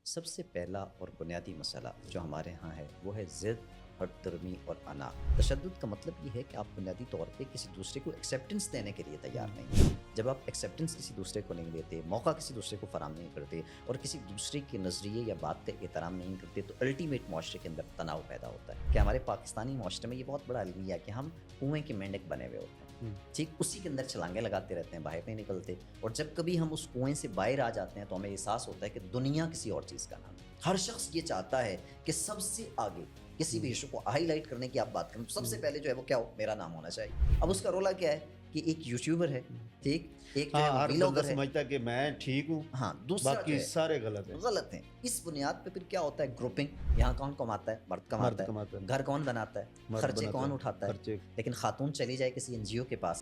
سب سے پہلا اور بنیادی مسئلہ جو ہمارے ہاں ہے وہ ہے ضد، ہٹ درمی اور انا۔ تشدد کا مطلب یہ ہے کہ آپ بنیادی طور پہ کسی دوسرے کو ایکسیپٹنس دینے کے لیے تیار نہیں ہیں۔ جب آپ ایکسیپٹنس کسی دوسرے کو نہیں دیتے، موقع کسی دوسرے کو فراہم نہیں کرتے اور کسی دوسرے کے نظریے یا بات کا احترام نہیں کرتے، تو الٹیمیٹ معاشرے کے اندر تناؤ پیدا ہوتا ہے کہ ہمارے پاکستانی معاشرے میں یہ بہت بڑا المیہ ہے کہ ہم کنویں کے مینڈک بنے ہوئے ہوتے ہیں، ٹھیک اسی کے اندر چھلانگیں لگاتے رہتے ہیں، باہر نہیں نکلتے، اور جب کبھی ہم اس کنویں سے باہر آ جاتے ہیں تو ہمیں احساس ہوتا ہے کہ دنیا کسی اور چیز کا نام ہے۔ ہر شخص یہ چاہتا ہے کہ سب سے آگے کسی بھی ایشو کو ہائی لائٹ کرنے کی آپ بات کریں تو سب سے پہلے جو ہے وہ کیا ہو، میرا نام ہونا چاہیے۔ اب اس کا رولا کیا ہے کہ ایک یوٹیوبر ہے، ٹھیک، ایک جو ہے وہ ہر بندہ ویلاگر ہے، سمجھتا ہے کہ میں ٹھیک ہوں، ہاں، دوسرا جو باقی ہے سارے غلط ہیں۔ غلط ہیں۔ اس بنیاد پہ پھر کیا ہوتا ہے، گروپنگ، یہاں کون کماتا ہے، مرد کماتا مرد ہے، کماتا ہے، گھر کون بناتا ہے، مرد خرچے بناتا کون ہے، اٹھاتا ہے، خرچے۔ لیکن خاتون چلی جائے کسی این جی او کے پاس،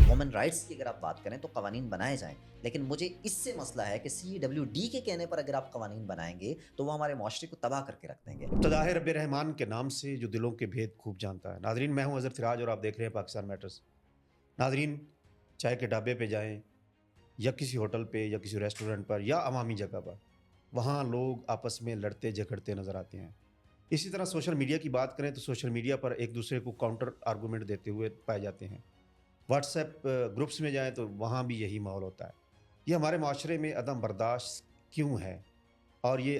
وومن رائٹس کی اگر آپ بات کریں تو قوانین بنائے جائیں، لیکن مجھے اس سے مسئلہ ہے کہ سی ڈبلیو ڈی کے کہنے پر اگر آپ قوانین بنائیں گے تو وہ ہمارے معاشرے کو تباہ کر کے رکھ دیں گے۔ ابتدا ہے رب رحمان کے نام سے جو دلوں کے بھید خوب جانتا ہے۔ ناظرین، میں ہوں اظہر سراج اور آپ دیکھ رہے ہیں پاکستان میٹرز۔ ناظرین، چائے کے ڈھابے پہ جائیں یا کسی ہوٹل پہ یا کسی ریسٹورنٹ پر یا عوامی جگہ پر، وہاں لوگ آپس میں لڑتے جھگڑتے نظر آتے ہیں۔ اسی طرح سوشل میڈیا کی بات کریں تو سوشل میڈیا پر ایک دوسرے کو کاؤنٹر آرگومنٹ دیتے ہوئے پائے جاتے ہیں۔ واٹس ایپ گروپس میں جائیں تو وہاں بھی یہی ماحول ہوتا ہے۔ یہ ہمارے معاشرے میں عدم برداشت کیوں ہے اور یہ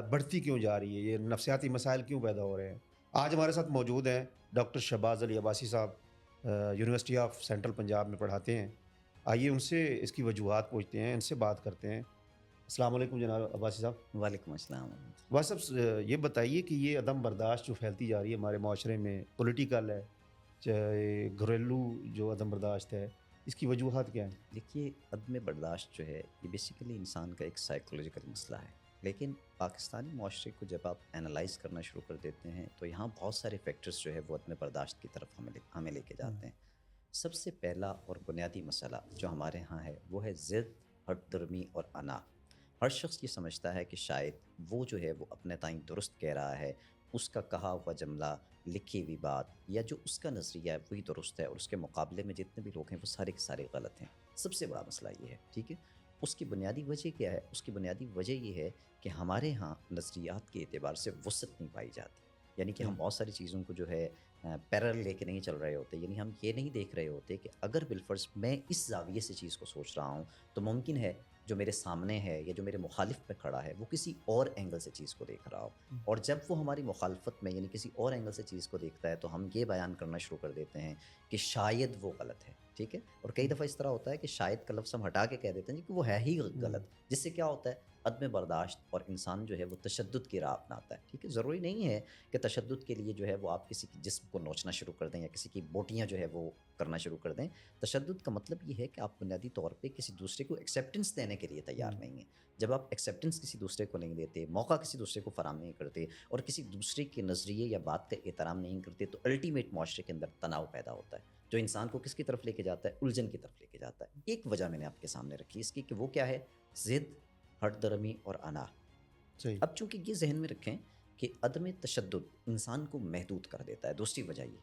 بڑھتی کیوں جا رہی ہے؟ یہ نفسیاتی مسائل کیوں پیدا ہو رہے ہیں؟ آج ہمارے ساتھ موجود ہیں ڈاکٹر شہباز علی عباسی صاحب، یونیورسٹی آف سینٹرل پنجاب میں پڑھاتے ہیں۔ آئیے ان سے اس کی وجوہات پوچھتے ہیں، ان سے بات کرتے ہیں۔ السلام علیکم جناب عباسی صاحب۔ وعلیکم السلام۔ عباسی صاحب، یہ بتائیے کہ یہ عدم برداشت جو پھیلتی جا رہی ہے ہمارے معاشرے میں، پولیٹیکل ہے چاہے گھریلو جو عدم برداشت ہے، اس کی وجوہات کیا ہیں؟ دیکھیے، عدم برداشت جو ہے یہ بیسیکلی انسان کا ایک سائیکولوجیکل مسئلہ ہے، لیکن پاکستانی معاشرے کو جب آپ انالائز کرنا شروع کر دیتے ہیں تو یہاں بہت سارے فیکٹرز جو ہے وہ عدم برداشت کی طرف ہمیں لے کے جاتے ہیں۔ سب سے پہلا اور بنیادی مسئلہ جو ہمارے ہاں ہے وہ ہے ضد، ہٹ درمی اور انا۔ ہر شخص یہ سمجھتا ہے کہ شاید وہ جو ہے وہ اپنے تئیں درست کہہ رہا ہے، اس کا کہا ہوا جملہ، لکھی ہوئی بات یا جو اس کا نظریہ ہے وہی درست ہے، اور اس کے مقابلے میں جتنے بھی لوگ ہیں وہ سارے کے سارے غلط ہیں۔ سب سے بڑا مسئلہ یہ ہے، ٹھیک ہے۔ اس کی بنیادی وجہ کیا ہے؟ اس کی بنیادی وجہ یہ ہے کہ ہمارے ہاں نظریات کے اعتبار سے وسعت نہیں پائی جاتی، یعنی کہ ہم بہت ساری چیزوں کو جو ہے پیرل لے کے نہیں چل رہے ہوتے، یعنی ہم یہ نہیں دیکھ رہے ہوتے کہ اگر بالفرض میں اس زاویے سے چیز کو سوچ رہا ہوں تو ممکن ہے جو میرے سامنے ہے یا جو میرے مخالف پہ کھڑا ہے وہ کسی اور اینگل سے چیز کو دیکھ رہا ہو، اور جب وہ ہماری مخالفت میں یعنی کسی اور اینگل سے چیز کو دیکھتا ہے تو ہم یہ بیان کرنا شروع کر دیتے ہیں کہ شاید وہ غلط ہے، ٹھیک ہے۔ اور کئی دفعہ اس طرح ہوتا ہے کہ شاید کا لفظ ہم ہٹا کے کہہ دیتے ہیں کہ وہ ہے ہی غلط، جس سے کیا ہوتا ہے، عدم برداشت، اور انسان جو ہے وہ تشدد کی راہ اپناتا ہے، ٹھیک ہے۔ ضروری نہیں ہے کہ تشدد کے لیے جو ہے وہ آپ کسی کی جسم کو نوچنا شروع کر دیں یا کسی کی بوٹیاں جو ہے وہ کرنا شروع کر دیں۔ تشدد کا مطلب یہ ہے کہ آپ بنیادی طور پہ کسی دوسرے کو ایکسیپٹنس دینے کے لیے تیار نہیں ہیں۔ جب آپ ایکسیپٹنس کسی دوسرے کو نہیں دیتے، موقع کسی دوسرے کو فراہم نہیں کرتے اور کسی دوسرے کے نظریے یا بات کا احترام نہیں کرتے، تو الٹیمیٹ معاشرے کے اندر تناؤ پیدا ہوتا ہے، جو انسان کو کس کی طرف لے کے جاتا ہے، الجھن کی طرف لے کے جاتا ہے۔ ایک وجہ میں نے آپ کے سامنے رکھی اس کی کہ وہ کیا ہے، ضد، ہٹ درمی اور انا۔ صحیح۔ اب چونکہ یہ ذہن میں رکھیں کہ عدم تشدد انسان کو محدود کر دیتا ہے، دوسری وجہ یہ،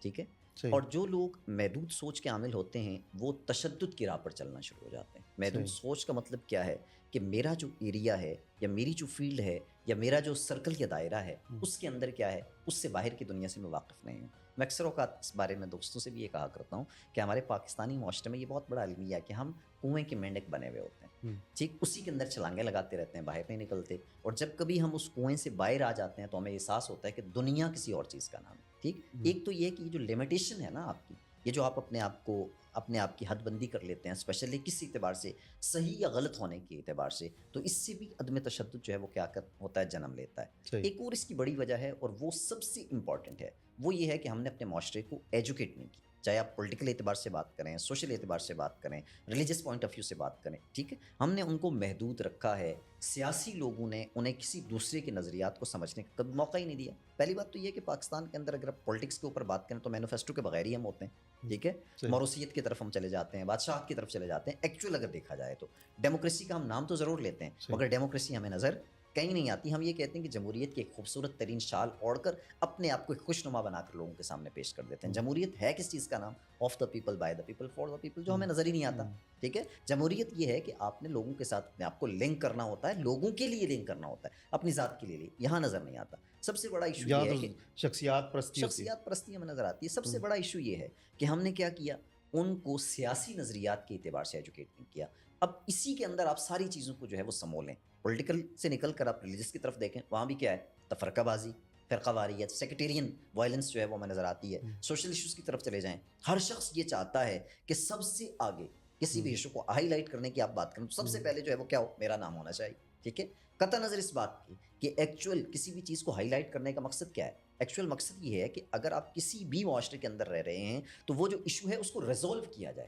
ٹھیک ہے۔ صحیح۔ اور جو لوگ محدود سوچ کے عامل ہوتے ہیں وہ تشدد کی راہ پر چلنا شروع ہو جاتے ہیں۔ محدود صحیح۔ سوچ کا مطلب کیا ہے کہ میرا جو ایریا ہے یا میری جو فیلڈ ہے یا میرا جو سرکل یا دائرہ ہے اس کے اندر کیا ہے، اس سے باہر کی دنیا سے میں واقف نہیں ہوں۔ میں اکثر اوقات اس بارے میں دوستوں سے بھی یہ کہا کرتا ہوں کہ ہمارے پاکستانی معاشرے میں یہ بہت بڑا المیہ ہے کہ ہم کنویں کے مینڈک بنے ہوئے ہوتے ہیں، ٹھیک اسی کے اندر چھلانگیں لگاتے رہتے ہیں، باہر نہیں نکلتے، اور جب کبھی ہم اس کنویں سے باہر آ جاتے ہیں تو ہمیں احساس ہوتا ہے کہ دنیا کسی اور چیز کا نام ہے، ٹھیک۔ ایک تو یہ کہ یہ جو لمیٹیشن ہے نا آپ کی، یہ جو آپ اپنے آپ کی حد بندی کر لیتے ہیں اسپیشلی کسی اعتبار سے، صحیح یا غلط ہونے کے اعتبار سے، تو اس سے بھی عدم تشدد جو ہے وہ کیا ہوتا ہے، جنم لیتا ہے۔ صحیح۔ ایک اور اس کی بڑی وجہ ہے اور وہ سب سے امپورٹنٹ ہے، وہ یہ ہے کہ ہم نے اپنے معاشرے کو ایجوکیٹ نہیں کی، چاہے آپ پولیٹیکل اعتبار سے بات کریں، سوشل اعتبار سے بات کریں، ریلیجس پوائنٹ آف ویو سے بات کریں، ٹھیک ہے۔ ہم نے ان کو محدود رکھا ہے، سیاسی لوگوں نے انہیں کسی دوسرے کے نظریات کو سمجھنے کا کبھی موقع ہی نہیں دیا۔ پہلی بات تو یہ کہ پاکستان کے اندر اگر آپ پولیٹکس کے اوپر بات کریں تو مینیفیسٹو کے بغیر ہی ہم ہوتے ہیں، ٹھیک ہے۔ موروثیت کی طرف ہم چلے جاتے ہیں، بادشاہت کی طرف چلے جاتے ہیں۔ ایکچوئل اگر دیکھا جائے تو ڈیموکریسی کا ہم نام تو ضرور لیتے ہیں مگر ڈیموکریسی ہمیں نظر کہیں نہیں آتی. ہم یہ کہتے ہیں کہ جمہوریت کی ایک خوبصورت ترین شال اوڑھ کر اپنے آپ کو ایک خوشنما بنا کر لوگوں کے سامنے پیش کر دیتے ہیں. جمہوریت ہے کس چیز کا نام؟ Of the people by the people for the people, جو ہمیں نظر ہی نہیں آتا. ٹھیک ہے, جمہوریت یہ ہے کہ آپ نے لوگوں کے ساتھ اپنے آپ کو لنک کرنا ہوتا ہے, لوگوں کے لیے لنک کرنا ہوتا ہے, اپنی ذات کے لیے. یہاں نظر نہیں آتا. سب سے بڑا ایشو یہ ہے کہ شخصیات پرستی ہوتی ہے. شخصیات پرستی ہمیں نظر آتی ہے. سب سے بڑا ایشو یہ ہے کہ ہم نے کیا کیا, ان کو سیاسی نظریات کے اعتبار سے ایجوکیٹ نہیں کیا. اب اسی کے اندر آپ ساری چیزوں کو جو ہے وہ سمولیں. پولیٹیکل سے نکل کر آپ ریلیجس کی طرف دیکھیں, وہاں بھی کیا ہے, تفرقہ بازی, فرقہ واریت, سیکٹیرین وائلنس جو ہے وہ ہمیں نظر آتی ہے. سوشل ایشوز کی طرف چلے جائیں, ہر شخص یہ چاہتا ہے کہ سب سے آگے کسی بھی ایشو کو ہائی لائٹ کرنے کی آپ بات کریں تو سب سے پہلے جو ہے وہ کیا ہو, میرا نام ہونا چاہیے. ٹھیک ہے, قطع نظر اس بات کی کہ ایکچوئل کسی بھی چیز کو ہائی لائٹ کرنے کا مقصد کیا ہے. ایکچوئل مقصد یہ ہے کہ اگر آپ کسی بھی معاشرے کے اندر رہ رہے ہیں تو وہ جو ایشو ہے اس کو ریزولو کیا جائے.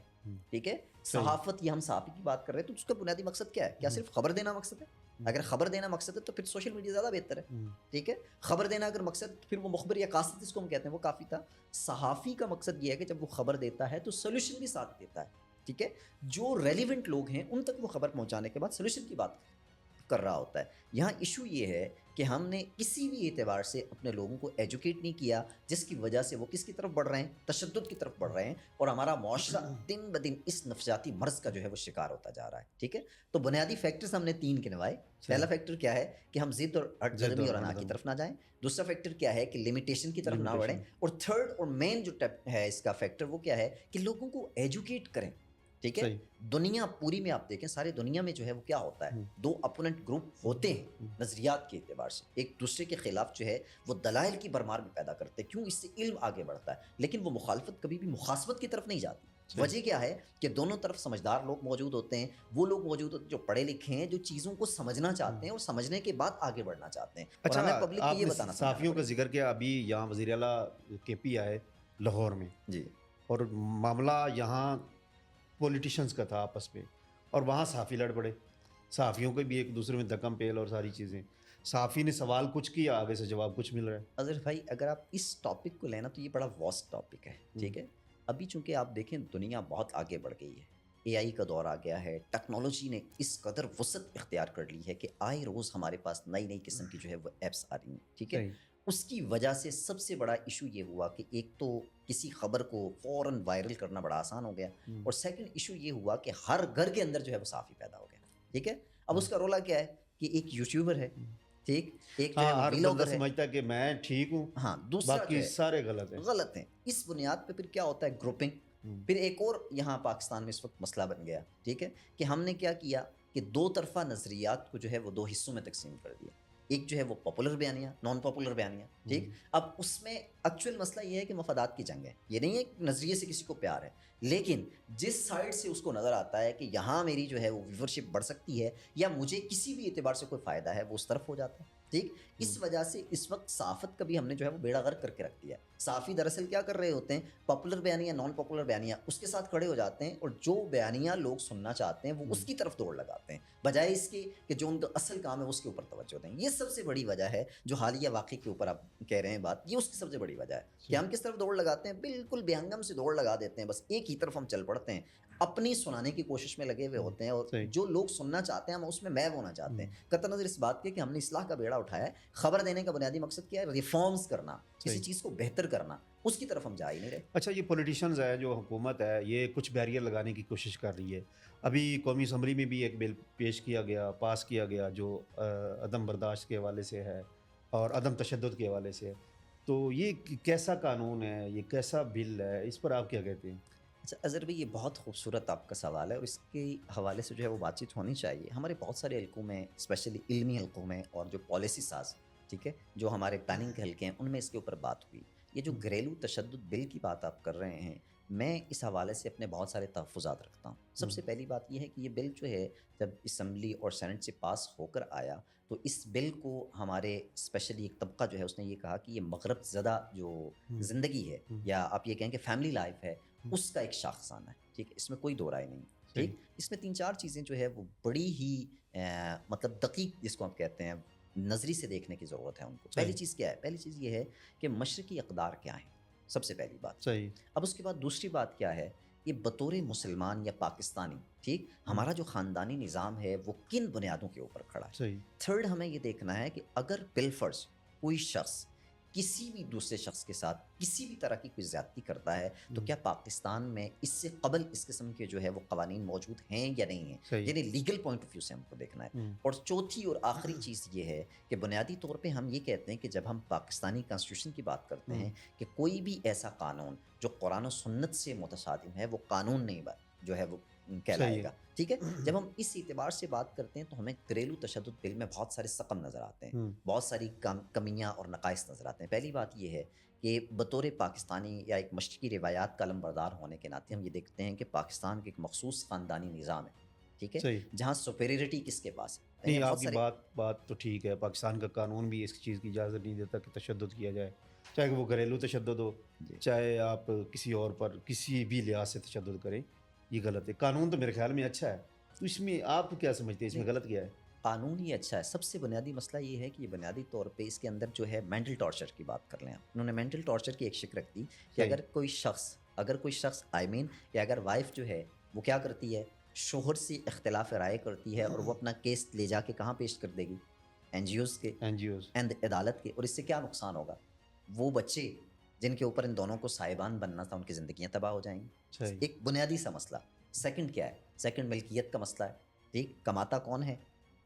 ٹھیک ہے, صحافت یا ہم صحافی کی بات کر رہے ہیں تو اس کا بنیادی مقصد کیا ہے؟ کیا صرف خبر دینا مقصد ہے؟ اگر خبر دینا مقصد ہے تو پھر سوشل میڈیا زیادہ بہتر ہے. ٹھیک ہے, خبر دینا اگر مقصد, پھر وہ مخبر یا قاصد جس کو ہم کہتے ہیں وہ کافی تھا. صحافی کا مقصد یہ ہے کہ جب وہ خبر دیتا ہے تو سولوشن بھی ساتھ دیتا ہے. ٹھیک ہے, جو ریلیونٹ لوگ ہیں ان تک وہ خبر پہنچانے کے بعد سولوشن کی بات کر رہا ہوتا ہے. یہاں ایشو یہ ہے کہ ہم نے کسی بھی اعتبار سے اپنے لوگوں کو ایجوکیٹ نہیں کیا, جس کی وجہ سے وہ کس کی طرف بڑھ رہے ہیں, تشدد کی طرف بڑھ رہے ہیں, اور ہمارا معاشرہ دن بدن اس نفسیاتی مرض کا جو ہے وہ شکار ہوتا جا رہا ہے. ٹھیک ہے, تو بنیادی فیکٹرز ہم نے 3 گنوائے. پہلا فیکٹر کیا ہے کہ ہم ضد اور ہٹ درمی اور انا کی طرف نہ جائیں. دوسرا فیکٹر کیا ہے کہ لمیٹیشن کی طرف نہ بڑھیں. اور تھرڈ اور مین جو ہے اس کا فیکٹر وہ کیا ہے کہ لوگوں کو ایجوکیٹ کریں. ٹھیک ہے, دنیا پوری میں آپ دیکھیں, ساری دنیا میں جو ہے وہ کیا ہوتا ہے, 2 اپوننٹ گروپ ہوتے ہیں نظریات کے اعتبار سے, ایک دوسرے کے خلاف جو ہے وہ دلائل کی بھرمار بھی پیدا کرتے ہیں. کیوں؟ اس سے علم آگے بڑھتا ہے, لیکن وہ مخالفت کبھی بھی مخاصمت کی طرف نہیں جاتی. وجہ کیا ہے کہ دونوں طرف سمجھدار لوگ موجود ہوتے ہیں, وہ لوگ موجود ہوتے ہیں جو پڑھے لکھے ہیں, جو چیزوں کو سمجھنا چاہتے ہیں اور سمجھنے کے بعد آگے بڑھنا چاہتے ہیں. اور ہمیں پبلک کو یہ بتانا صحافیوں کا ذکر کیا, ابھی یہاں وزیر اعلیٰ کے پی آئے لاہور میں جی, اور معاملہ یہاں پولیٹیشنز کا تھا آپس میں, اور وہاں صحافی لڑ پڑے, صحافیوں کے بھی ایک دوسرے میں دکم پیل اور ساری چیزیں. صحافی نے سوال کچھ کیا, آگے سے جواب کچھ مل رہا ہے. اظہر بھائی اگر آپ اس ٹاپک کو لینا تو یہ بڑا واسٹ ٹاپک ہے. ٹھیک ہے, ابھی چونکہ آپ دیکھیں دنیا بہت آگے بڑھ گئی ہے, اے آئی کا دور آ گیا ہے, ٹیکنالوجی نے اس قدر وسعت اختیار کر لی ہے کہ آئے روز ہمارے پاس نئی نئی قسم کی جو ہے وہ ایپس آ رہی ہیں. ٹھیک ہے, اس کی وجہ سے سب سے بڑا ایشو یہ ہوا کہ ایک تو کسی خبر کو فوراً وائرل کرنا بڑا آسان ہو گیا, اور سیکنڈ ایشو یہ ہوا کہ ہر گھر کے اندر جو ہے وہ صحافی پیدا ہو گیا. ٹھیک ہے, اب اس کا رولا کیا ہے کہ ایک یوٹیوبر ہے, ٹھیک, ایک جو ہے ہر بندہ ویلاگر ہے, سمجھتا ہے کہ میں ٹھیک ہوں, ہاں, دوسرا جو باقی ہے سارے غلط ہیں. غلط ہیں. اس بنیاد پہ پھر کیا ہوتا ہے, گروپنگ. پھر ایک اور یہاں پاکستان میں اس وقت مسئلہ بن گیا. ٹھیک ہے, کہ ہم نے کیا کیا کہ 2 طرفہ نظریات کو جو ہے وہ 2 حصوں میں تقسیم کر دیا. ایک جو ہے وہ پاپولر بیانیہ, نان پاپولر بیانیہ. ٹھیک, اب اس میں ایکچوئل مسئلہ یہ ہے کہ مفادات کی جنگ ہے. یہ نہیں ہے کہ نظریے سے کسی کو پیار ہے, لیکن جس سائڈ سے اس کو نظر آتا ہے کہ یہاں میری جو ہے وہ ویورشپ بڑھ سکتی ہے یا مجھے کسی بھی اعتبار سے کوئی فائدہ ہے, وہ اس طرف ہو جاتا ہے. ٹھیک, اس وجہ سے اس وقت صحافت کا بھی ہم نے جو ہے وہ بیڑا غرق کر کے رکھ دیا. صحافی دراصل کیا کر رہے ہوتے ہیں, پاپولر بیانیہ, نان پاپولر بیانیہ, اس کے ساتھ کھڑے ہو جاتے ہیں, اور جو بیانیہ لوگ سننا چاہتے ہیں وہ اس کی طرف دوڑ لگاتے ہیں, بجائے اس کے کہ جو ان کا اصل کام ہے اس کے اوپر توجہ دیں. یہ سب سے بڑی وجہ ہے جو حالیہ واقعے کے اوپر آپ کہہ رہے ہیں بات, یہ اس کی سب سے بڑی وجہ ہے کہ ہم کس طرف دوڑ لگاتے ہیں, بالکل بے ہنگم سے دوڑ لگا دیتے ہیں, بس ایک ہی طرف ہم چل پڑتے ہیں, اپنی سنانے کی کوشش میں لگے ہوئے ہوتے ہیں, اور جو لوگ سننا چاہتے ہیں ہم اس میں محو ہونا چاہتے ہیں. قطع نظر اس بات کے کہ ہم نے اصلاح کا بیڑا اٹھایا ہے. خبر دینے کا بنیادی مقصد کیا ہے, ریفارمز کرنا, کسی چیز کو بہتر کرنا, اس کی طرف ہم جا ہی نہیں رہے. اچھا, یہ پولیٹیشنز ہے, جو حکومت ہے, یہ کچھ بیریئر لگانے کی کوشش کر رہی ہے. ابھی قومی اسمبلی میں بھی ایک بل پیش کیا گیا, پاس کیا گیا, جو عدم برداشت کے حوالے سے ہے اور عدم تشدد کے حوالے سے ہے. تو یہ کیسا قانون ہے, یہ کیسا بل ہے, اس پر آپ کیا کہتے ہیں؟ اچھا اظہر بھائی, یہ بہت خوبصورت آپ کا سوال ہے, اور اس کے حوالے سے جو ہے وہ بات چیت ہونی چاہیے. ہمارے بہت سارے حلقوں میں, اسپیشلی علمی حلقوں میں, اور جو پالیسی ساز, ٹھیک ہے, جو ہمارے پلاننگ کے حلقے ہیں, ان میں اس کے اوپر بات ہوئی. یہ جو گھریلو تشدد بل کی بات آپ کر رہے ہیں, میں اس حوالے سے اپنے بہت سارے تحفظات رکھتا ہوں. سب سے پہلی بات یہ ہے کہ یہ بل جو ہے جب اسمبلی اور سینٹ سے پاس ہو کر آیا تو اس بل کو ہمارے اسپیشلی ایک طبقہ جو ہے اس نے یہ کہا کہ یہ مغرب زدہ جو زندگی ہے, یا آپ یہ کہیں کہ فیملی لائف ہے, اس کا ایک شاخسانہ ہے. ٹھیک ہے, اس میں کوئی دو رائے نہیں. ٹھیک, اس میں 3-4 چیزیں جو ہے وہ بڑی ہی مطلب دقیق, جس کو ہم کہتے ہیں, نظری سے دیکھنے کی ضرورت ہے ان کو. پہلی چیز کیا ہے, پہلی چیز یہ ہے کہ مشرقی اقدار کیا ہیں, سب سے پہلی بات. صحیح. اب اس کے بعد دوسری بات کیا ہے کہ بطور مسلمان یا پاکستانی، ٹھیک، ہمارا جو خاندانی نظام ہے وہ کن بنیادوں کے اوپر کھڑا ہے. صحیح. تھرڈ ہمیں یہ دیکھنا ہے کہ اگر بالفرض کوئی شخص کسی بھی دوسرے شخص کے ساتھ کسی بھی طرح کی کوئی زیادتی کرتا ہے تو کیا پاکستان میں اس سے قبل اس قسم کے جو ہے وہ قوانین موجود ہیں یا نہیں ہیں. صحیح. یعنی لیگل پوائنٹ آف ویو سے ہم کو دیکھنا ہے. اور چوتھی اور آخری چیز یہ ہے کہ بنیادی طور پہ ہم یہ کہتے ہیں کہ جب ہم پاکستانی کانسٹیٹیوشن کی بات کرتے ہیں کہ کوئی بھی ایسا قانون جو قرآن و سنت سے متصادم ہے وہ قانون نہیں جو ہے وہ کہلائے گا. ٹھیک ہے، جب ہم اس اعتبار سے بات کرتے ہیں تو ہمیں گھریلو تشدد بل میں بہت سارے سقم نظر آتے ہیں، بہت ساری کمیاں اور نقائص نظر آتے ہیں. پہلی بات یہ ہے کہ بطور پاکستانی یا ایک مشرقی روایات کا علم بردار ہونے کے ناطے ہم یہ دیکھتے ہیں کہ پاکستان کے ایک مخصوص خاندانی نظام ہے، ٹھیک ہے، جہاں سپیریورٹی کس کے پاس ہے. نہیں، آپ کی بات تو ٹھیک ہے. پاکستان کا قانون بھی اس چیز کی اجازت نہیں دیتا کہ تشدد کیا جائے، چاہے وہ گھریلو تشدد ہو، چاہے آپ کسی اور پر کسی بھی لحاظ سے تشدد کریں، یہ غلط ہے. قانون تو میرے خیال میں اچھا ہے، تو اس میں آپ کیا سمجھتے ہیں اس میں غلط کیا ہے؟ قانون ہی اچھا ہے. سب سے بنیادی مسئلہ یہ ہے کہ یہ بنیادی طور پہ اس کے اندر جو ہے مینٹل ٹارچر کی بات کر لیں آپ. انہوں نے مینٹل ٹارچر کی ایک شک رکھ دی کہ اگر کوئی شخص یا اگر وائف جو ہے وہ کیا کرتی ہے، شوہر سے اختلاف رائے کرتی ہے اور وہ اپنا کیس لے جا کے کہاں پیش کر دے گی، این جی اوز کے، عدالت کے. اور اس سے کیا نقصان ہوگا، وہ بچے جن کے اوپر ان دونوں کو سائبان بننا تھا ان کی زندگیاں تباہ ہو جائیں گی. ایک بنیادی سا مسئلہ. سیکنڈ کیا ہے، سیکنڈ ملکیت کا مسئلہ ہے. ٹھیک، کماتا کون ہے،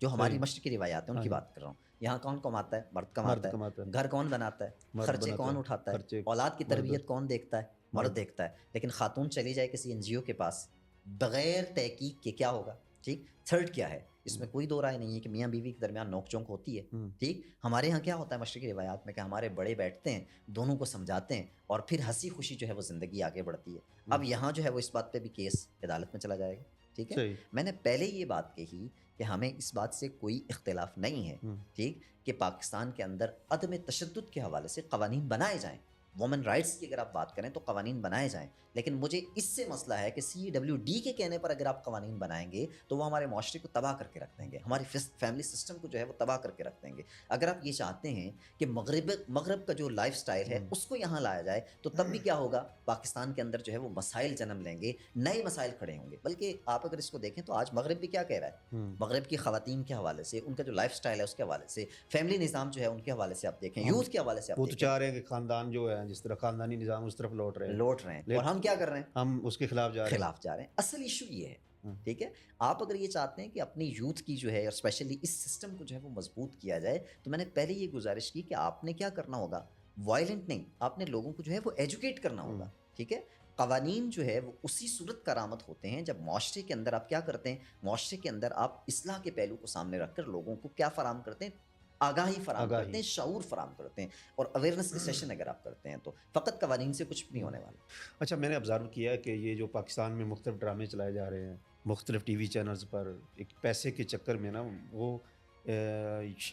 جو ہماری مشرقی روایات ہیں ان کی بات کر رہا ہوں. یہاں کون کماتا ہے، مرد کماتا ہے. گھر کون بناتا ہے، خرچے کون اٹھاتا ہے. اولاد کی تربیت کون دیکھتا ہے، مرد دیکھتا ہے. لیکن خاتون چلی جائے کسی این جی او کے پاس بغیر تحقیق کے کیا ہوگا. ٹھیک. تھرڈ کیا ہے، اس میں کوئی دو رائے نہیں ہے کہ میاں بیوی کے درمیان نوک جھونک ہوتی ہے. ٹھیک، ہمارے ہاں کیا ہوتا ہے مشرقی روایات میں کہ ہمارے بڑے بیٹھتے ہیں، دونوں کو سمجھاتے ہیں اور پھر ہنسی خوشی جو ہے وہ زندگی آگے بڑھتی ہے. اب یہاں جو ہے وہ اس بات پہ بھی کیس عدالت میں چلا جائے گا. ٹھیک ہے، میں نے پہلے یہ بات کہی کہ ہمیں اس بات سے کوئی اختلاف نہیں ہے، ٹھیک، کہ پاکستان کے اندر عدم تشدد کے حوالے سے قوانین بنائے جائیں. وومن رائٹس کی اگر آپ بات کریں تو قوانین بنائے جائیں. لیکن مجھے اس سے مسئلہ ہے کہ CWD کے کہنے پر اگر آپ قوانین بنائیں گے تو وہ ہمارے معاشرے کو تباہ کر کے رکھ دیں گے، ہماری فیملی سسٹم کو جو ہے وہ تباہ کر کے رکھ دیں گے. اگر آپ یہ چاہتے ہیں کہ مغرب کا جو لائف سٹائل ہے اس کو یہاں لایا جائے تو تب بھی کیا ہوگا، پاکستان کے اندر جو ہے وہ مسائل جنم لیں گے، نئے مسائل کھڑے ہوں گے. بلکہ آپ اگر اس کو دیکھیں تو آج مغرب بھی کیا کہہ رہا ہے، مغرب کی خواتین کے حوالے سے، ان کا جو لائف سٹائل ہے اس کے حوالے سے، فیملی نظام جو ہے ان کے حوالے سے آپ دیکھیں، یوتھ کے حوالے سے آپ وہ دیکھیں، تو چاہ رہے ہیں کہ خاندان جو ہے جس طرح خاندانی نظام اس طرف لوٹ رہے ہیں اور ہم کیا کر رہے ہیں، ہم اس کے خلاف جا رہے ہیں. اصل ایشو یہ ہے. ٹھیک ہے، آپ اگر یہ چاہتے ہیں کہ اپنی یوتھ کی جو ہے اور اسپیشلی اس سسٹم کو جو ہے وہ مضبوط کیا جائے تو میں نے پہلے یہ گزارش کی کہ آپ نے کیا کرنا ہوگا، وائلنٹ نہیں، آپ نے لوگوں کو جو ہے وہ ایجوکیٹ کرنا ہوگا. ٹھیک ہے، قوانین جو ہے وہ اسی صورت کارآمد ہوتے ہیں جب معاشرے کے اندر آپ کیا کرتے ہیں، معاشرے کے اندر آپ اصلاح کے پہلو کو سامنے رکھ کر لوگوں کو کیا فراہم کرتے ہیں، آگاہی فراہم کرتے ہیں، شعور فراہم کرتے ہیں اور اویئرنیس کے سیشن اگر آپ کرتے ہیں تو فقط قوانین سے کچھ نہیں ہونے والا. اچھا، میں نے آبزرو کیا ہے کہ یہ جو پاکستان میں مختلف ڈرامے چلائے جا رہے ہیں مختلف ٹی وی چینلز پر، ایک پیسے کے چکر میں نا وہ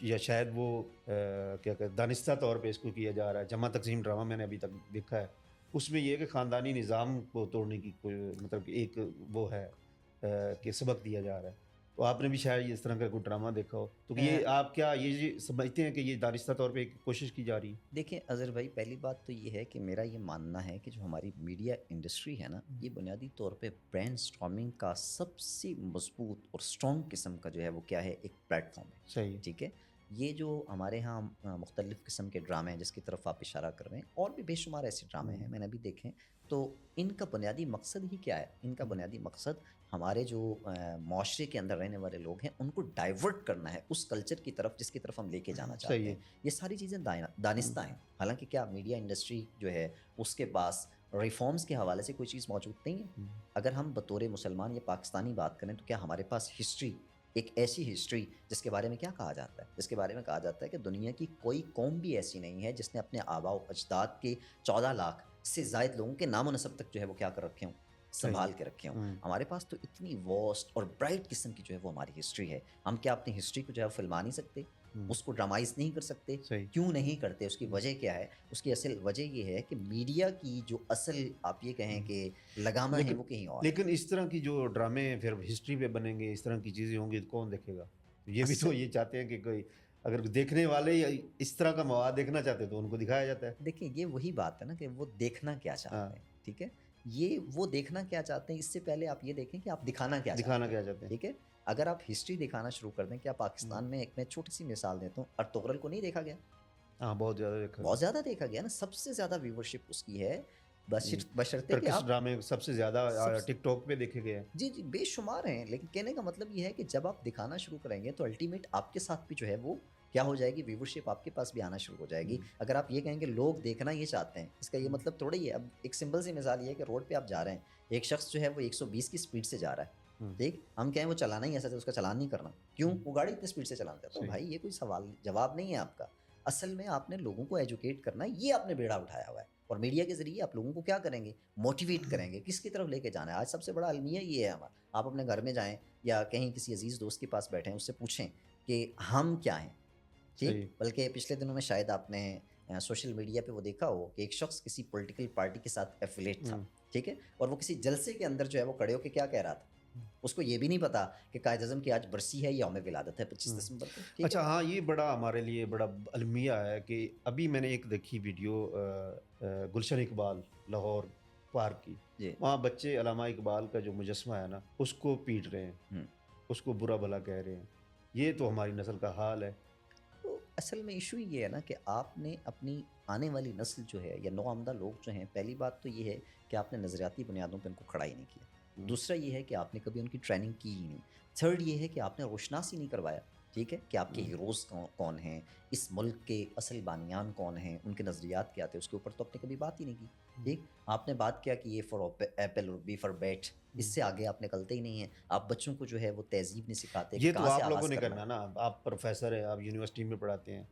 یا شاید وہ کیا کہتے ہیں دانستہ طور پہ اس کو کیا جا رہا ہے. جمع تقسیم ڈرامہ میں نے ابھی تک دیکھا ہے، اس میں یہ کہ خاندانی نظام کو توڑنے کی کوئی مطلب ایک وہ ہے کہ سبق دیا جا رہا ہے. تو آپ نے بھی شاید اس طرح کا کوئی ڈرامہ دیکھا ہو، تو یہ آپ کیا یہ سمجھتے ہیں کہ یہ دانستہ طور پہ ایک کوشش کی جا رہی ہے؟ دیکھیں اظہر بھائی، پہلی بات تو یہ ہے کہ میرا یہ ماننا ہے کہ جو ہماری میڈیا انڈسٹری ہے نا، یہ بنیادی طور پہ برین سٹارمنگ کا سب سے مضبوط اور سٹرونگ قسم کا جو ہے وہ کیا ہے، ایک پلیٹ فارم ہے. صحیح. ٹھیک ہے، یہ جو ہمارے ہاں مختلف قسم کے ڈرامے ہیں جس کی طرف آپ اشارہ کر رہے ہیں، اور بھی بے شمار ایسے ڈرامے ہیں میں نے بھی دیکھے، تو ان کا بنیادی مقصد ہی کیا ہے، ان کا بنیادی مقصد ہمارے جو معاشرے کے اندر رہنے والے لوگ ہیں ان کو ڈائیورٹ کرنا ہے اس کلچر کی طرف جس کی طرف ہم لے کے جانا چاہتے ہیں. یہ ساری چیزیں دانستہ ہیں. حالانکہ کیا میڈیا انڈسٹری جو ہے اس کے پاس ریفارمز کے حوالے سے کوئی چیز موجود نہیں ہے. اگر ہم بطور مسلمان یا پاکستانی بات کریں تو کیا ہمارے پاس ہسٹری، ایک ایسی ہسٹری جس کے بارے میں کیا کہا جاتا ہے، جس کے بارے میں کہا جاتا ہے کہ دنیا کی کوئی قوم بھی ایسی نہیں ہے جس نے اپنے آباء و اجداد کے 14 لاکھ سے زائد لوگوں کے نام و نسب تک جو ہے وہ کیا کر رکھے ہوں، سنبھال کے رکھے ہوں. ہمارے پاس تو اتنی واسٹ اور برائٹ قسم کی جو ہے وہ ہماری ہسٹری ہے. ہم کیا اپنی ہسٹری کو جو ہے فلما نہیں سکتے، اس کو ڈرامائز نہیں کر سکتے؟ کیوں نہیں کرتے؟ اس کی وجہ کیا ہے؟ اس کی اصل وجہ یہ ہے کہ میڈیا کی جو اصل آپ یہ کہیں کہ لگامہ ہے وہ کہیں اور. لیکن اس طرح کی جو ڈرامے پھر ہسٹری پہ بنیں گے، اس طرح کی چیزیں ہوں گی تو کون دیکھے گا؟ یہ بھی تو یہ چاہتے ہیں کہ کوئی اگر دیکھنے والے اس طرح کا مواد دیکھنا چاہتے تو ان کو دکھایا جاتا ہے. دیکھیں یہ وہی بات ہے نا کہ وہ دیکھنا کیا چاہتے ہیں. ٹھیک ہے، یہ وہ دیکھنا کیا چاہتے ہیں، اس سے پہلے آپ یہ دیکھیں کہ آپ دکھانا کیا چاہتے دکھانا ہیں. کیا چاہتے ہیں. ٹھیک ہے، اگر آپ ہسٹری دکھانا شروع کر دیں کہ آپ پاکستان میں، ایک میں چھوٹی سی مثال دیتا ہوں، ارطغرل کو نہیں دیکھا گیا؟ ہاں بہت زیادہ دیکھا بہت زیادہ دیکھا گیا نا، سب سے زیادہ ویورشپ اس کی ہے، بشرطے کہ ٹرکش آپ ڈرامے سب سے زیادہ سب ٹک ٹاک پہ دیکھے گئے ہیں. جی جی بے شمار ہیں. لیکن کہنے کا مطلب یہ ہے کہ جب آپ دکھانا شروع کریں گے تو الٹیمیٹ آپ کے ساتھ بھی جو ہے وہ کیا ہو جائے گی، ویورشپ آپ کے پاس بھی آنا شروع ہو جائے گی. اگر آپ یہ کہیں گے لوگ دیکھنا یہ چاہتے ہیں، اس کا یہ مطلب تھوڑا ہی ہے. اب ایک سمپل سی مثال یہ ہے کہ روڈ پہ آپ جا رہے ہیں، ایک شخص جو ہے وہ 120 کی سپیڈ سے جا رہا ہے، ٹھیک، ہم کہیں وہ چلانا ہی ایسا ہے، اس کا چلان نہیں کرنا، کیوں وہ گاڑی اتنی سپیڈ سے چلانا چاہتا ہے. بھائی یہ کوئی سوال جواب نہیں ہے آپ کا. اصل میں آپ نے لوگوں کو ایجوکیٹ کرنا ہے، یہ آپ نے بیڑا اٹھایا ہوا ہے. اور میڈیا کے ذریعے آپ لوگوں کو کیا کریں گے، موٹیویٹ کریں گے، کس کی طرف لے کے جانا ہے. آج سب سے بڑا المیہ یہ ہے ہمارا. آپ اپنے گھر میں جائیں یا کہیں کسی عزیز دوست کے پاس بیٹھیں، اس سے پوچھیں کہ ہم کیا ہیں، ٹھیک. بلکہ پچھلے دنوں میں شاید آپ نے سوشل میڈیا پہ وہ دیکھا ہو کہ ایک شخص کسی پولیٹیکل پارٹی کے ساتھ ایفیلیٹ تھا، ٹھیک ہے، اور وہ کسی جلسے کے اندر جو ہے وہ کھڑے ہو کے کیا کہہ رہا تھا، اس کو یہ بھی نہیں پتا کہ قائد اعظم کی آج برسی ہے، یوم ولادت ہے 25 دسمبر کو. اچھا ہاں، یہ بڑا ہمارے لیے بڑا المیہ ہے کہ ابھی میں نے ایک دیکھی ویڈیو گلشن اقبال لاہور پارک کی. وہاں بچے علامہ اقبال کا جو مجسمہ ہے نا اس کو پیٹ رہے ہیں، اس کو برا بھلا کہہ رہے ہیں. یہ تو ہماری نسل کا حال ہے. تو اصل میں ایشو یہ ہے نا کہ آپ نے اپنی آنے والی نسل جو ہے یا نو آمدہ لوگ جو ہیں، پہلی بات تو یہ ہے کہ آپ نے نظریاتی بنیادوں پہ ان کو کھڑا ہی نہیں کیا. دوسرا یہ ہے کہ آپ نے کبھی ان کی ٹریننگ کی ہی نہیں. تھرڈ یہ ہے کہ آپ نے روشناسی نہیں کروایا، ٹھیک ہے، کہ آپ کے ہیروز کون ہیں، اس ملک کے اصل بانیان کون ہیں، ان کے نظریات کیا تھے، اس کے اوپر تو آپ نے کبھی بات ہی نہیں کی. ٹھیک، آپ نے بات کیا کہ یہ فار ایپل اور بی فار بیٹ، اس سے آگے آپ نکلتے ہی نہیں ہیں. آپ بچوں کو جو ہے وہ تہذیب نہیں سکھاتے کہ یہ تو کہاں سے آپ لوگوں آغاز نے کرنا کرنا ہے. نا، آپ پروفیسر ہیں، آپ یونیورسٹی میں پڑھاتے ہیں،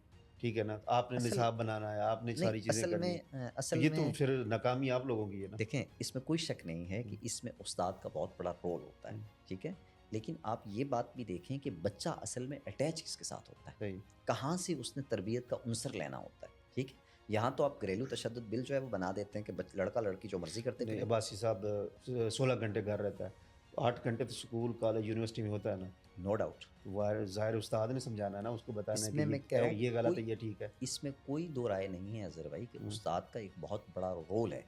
ٹھیک ہے نا، آپ نے اصل نصاب بنانا ہے، آپ نے نہیں، ساری چیزیں اصل کرنی میں ہے. تو اصل یہ تو میں پھر ناکامی آپ لوگوں کی ہے نا. دیکھیں، اس میں کوئی شک نہیں ہے کہ اس میں استاد کا بہت بڑا رول ہوتا ہے، ٹھیک ہے. لیکن آپ یہ بات بھی دیکھیں کہ بچہ اصل میں اٹیچ کس کے ساتھ ہوتا ہے، کہاں سے اس نے تربیت کا عنصر لینا ہوتا ہے. ٹھیک، یہاں تو آپ گھریلو تشدد بل جو ہے وہ بنا دیتے ہیں کہ لڑکا لڑکی جو مرضی کرتے نہیں، پھریں. عباسی صاحب 16 گھنٹے گھر رہتا ہے، 8 گھنٹے تو اسکول کالج یونیورسٹی میں ہوتا ہے نا. No doubt. ظاہر استاد نے سمجھانا ہے نا، اس کو بتانا ہے اس کہ میں میں کہہ رہا ہوں یہ غلط ہے، کوئی یہ ٹھیک ہے. اس میں کوئی دو رائے نہیں ہے اظہر بھائی کہ استاد کا ایک بہت بڑا رول ہے،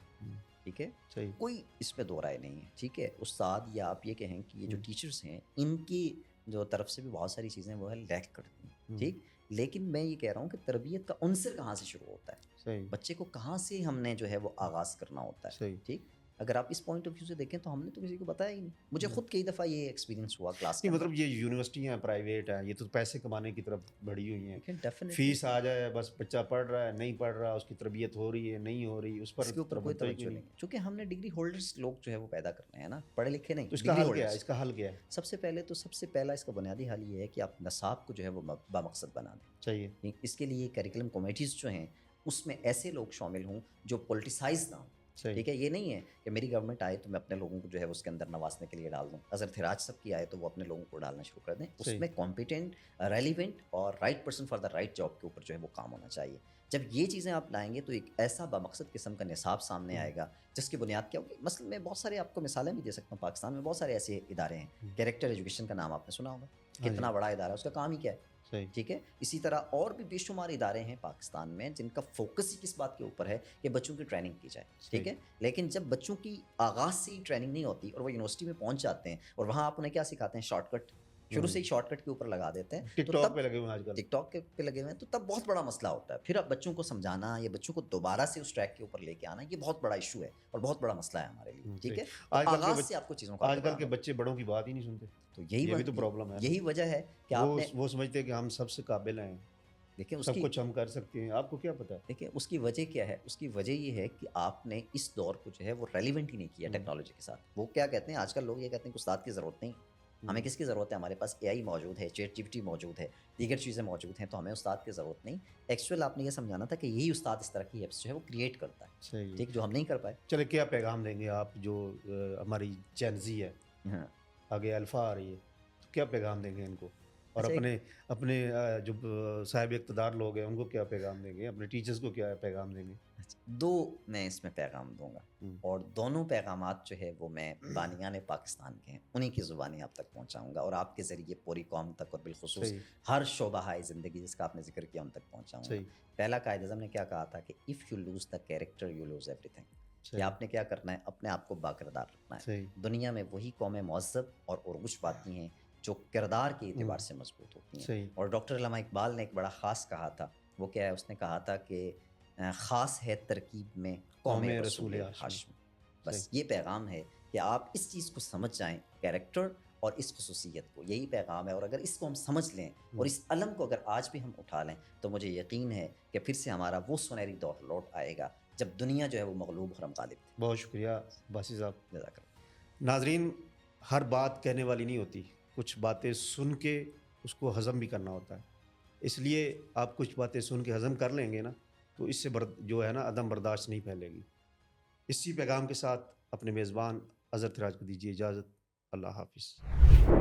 ٹھیک ہے، صحیح. کوئی اس میں دو رائے نہیں ہے. ٹھیک ہے، استاد یا آپ یہ کہیں کہ یہ جو ٹیچرز ہیں ان کی جو طرف سے بھی بہت ساری چیزیں وہ ہے لیک کرتی ہیں. ٹھیک، لیکن میں یہ کہہ رہا ہوں کہ تربیت کا عنصر کہاں سے شروع ہوتا ہے، صحیح. بچے کو کہاں سے ہم نے جو ہے وہ آغاز کرنا ہوتا ہے. صحیح. ٹھیک، اگر آپ اس پوائنٹ آف ویو سے دیکھیں تو ہم نے تو کسی کو بتایا ہی نہیں. مجھے خود کئی دفعہ یہ ایکسپیرینس ہوا کلاس کے نہیں، اندر. مطلب یہ یونیورسٹیاں پرائیویٹ ہیں، یہ تو پیسے کمانے کی طرف بڑھی ہوئی ہیں. ڈیفینیٹلی فیس آ جائے بس، بچہ پڑھ رہا ہے نہیں پڑھ رہا، اس کی تربیت ہو رہی ہے نہیں ہو رہی، اس پر اس کے اوپر کوئی توجہ نہیں ہے. چونکہ ہم نے ڈگری ہولڈرز لوگ جو ہے وہ پیدا کرنے ہیں نا، پڑھے لکھے نہیں، تو اس کا ڈگری حل کیا ہے؟ ہولڈرز. اس کا حل کیا ہے؟ سب سے پہلے تو سب سے پہلا اس کا بنیادی حل یہ ہے کہ آپ نصاب کو جو ہے وہ بامقصد بنا دیں. چاہیے. اس کے لیے کیریکولم کمیٹیز جو ہیں اس میں ایسے لوگ شامل ہوں جو پولیٹیسائز نہ ہوں. ٹھیک ہے، یہ نہیں ہے کہ میری گورنمنٹ آئے تو میں اپنے لوگوں کو جو ہے اس کے اندر نوازنے کے لیے ڈال دوں. اظہر تھراج صاحب کی آئے تو وہ اپنے لوگوں کو ڈالنا شروع کر دیں. اس میں کمپیٹنٹ، ریلیونٹ اور right person for the right job کے اوپر جو ہے وہ کام ہونا چاہیے. جب یہ چیزیں آپ لائیں گے تو ایک ایسا بامقصد قسم کا نصاب سامنے آئے گا جس کی بنیاد کیا ہوگی. مثلا میں بہت سارے آپ کو مثالیں بھی دے سکتا ہوں، پاکستان میں بہت سارے ایسے ادارے ہیں. کیریکٹر ایجوکیشن کا نام آپ نے سنا ہوگا، کتنا بڑا ادارہ ہے، اس کا کام ہی کیا ہے. ٹھیک ہے، اسی طرح اور بھی بے شمار ادارے ہیں پاکستان میں جن کا فوکس ہی کس بات کے اوپر ہے کہ بچوں کی ٹریننگ کی جائے. ٹھیک ہے، لیکن جب بچوں کی آغاز سے ہی ٹریننگ نہیں ہوتی اور وہ یونیورسٹی میں پہنچ جاتے ہیں اور وہاں آپ انہیں کیا سکھاتے ہیں، شارٹ کٹ، شروع سے ہی شارٹ کٹ کے اوپر لگا دیتے ہیں. ٹک تو ٹاک تب پہ لگے ہوئے ہیں آج کل. ٹک ٹاک پہ لگے ہوئے ہیں تو تب بہت بڑا مسئلہ ہوتا ہے. پھر اب بچوں کو سمجھانا یا بچوں کو دوبارہ سے اس ٹریک کے اوپر لے کے آنا، یہ بہت بڑا ایشو ہے اور بہت بڑا مسئلہ ہے ہمارے لیے. ٹھیک ہے، تو آغاز سے آپ کو چیزوں کا آج کل کے بچے بڑوں کی بات ہی نہیں سنتے. تو یہ بھی تو پرابلم ہے. یہی وجہ ہے کہ آپ نے وہ سمجھتے ہیں کہ ہم سب سے قابل ہیں، دیکھیں سب کچھ ہم کر سکتے ہیں. آپ کو کیا پتا ہے؟ دیکھیں اس کی وجہ کیا ہے. اس کی وجہ یہ ہے کہ آپ نے اس دور کو جو ہے وہ ریلیونٹ ہی نہیں کیا ٹیکنالوجی کے ساتھ. وہ کیا کہتے ہیں آج کل لوگ، یہ کہتے ہیں کہ استاد کی ضرورت نہیں، ہمیں کس کی ضرورت ہے، ہمارے پاس اے آئی موجود ہے، چیٹ جی پی ٹی موجود ہے، دیگر چیزیں موجود ہیں، تو ہمیں استاد کی ضرورت نہیں. ایکچوئل آپ نے یہ سمجھانا تھا کہ یہی استاد اس طرح کی ایپس جو ہے وہ کریٹ کرتا ہے. ٹھیک، جو ہم نہیں کر پائے. چلے کیا پیغام دیں گے آپ جو ہماری جین زی ہے، ہاں، آگے الفا آ رہی ہے، تو کیا پیغام دیں گے ان کو؟ اور اپنے جو صاحب اقتدار لوگ ہیں ان کو کیا پیغام دیں گے؟ اپنے ٹیچرز کو کیا پیغام دیں گے؟ دو میں اس میں پیغام دوں گا، اور دونوں پیغامات جو ہے وہ میں بانیان پاکستان کے ہیں انہیں کی زبانی آپ تک پہنچاؤں گا، اور آپ کے ذریعے پوری قوم تک اور بالخصوص ہر شعبہ زندگی جس کا آپ نے ذکر کیا ان تک پہنچاؤں گا. پہلا قائد اعظم نے کیا کہا تھا کہ if you lose the character you lose every thing. کہ آپ نے کیا کرنا ہے، اپنے آپ کو باکردار رکھنا ہے. صحیح. دنیا میں وہی قومیں مہذب اور عروج پاتی ہیں جو کردار کے اعتبار سے مضبوط ہوتی ہیں. صحیح. اور ڈاکٹر علامہ اقبال نے ایک بڑا خاص کہا تھا، وہ کیا ہے، اس نے کہا تھا کہ خاص ہے ترکیب میں قوم قوم رسول رسول ہاشمی. ہاشم. بس صحیح. یہ پیغام ہے کہ آپ اس چیز کو سمجھ جائیں، کیریکٹر اور اس خصوصیت کو، یہی پیغام ہے. اور اگر اس کو ہم سمجھ لیں اور اس علم کو اگر آج بھی ہم اٹھا لیں تو مجھے یقین ہے کہ پھر سے ہمارا وہ سنہری دور لوٹ آئے گا جب دنیا جو ہے وہ مغلوب اور ہم غالب تھے. بہت شکریہ باسی صاحب. جزاک اللہ. ناظرین، ہر بات کہنے والی نہیں ہوتی، کچھ باتیں سن کے اس کو ہضم بھی کرنا ہوتا ہے. اس لیے آپ کچھ باتیں سن کے ہضم کر لیں گے نا تو اس سے جو ہے نا عدم برداشت نہیں پھیلے گی. اسی پیغام کے ساتھ اپنے میزبان اظہر فراج کو دیجیے اجازت. اللہ حافظ.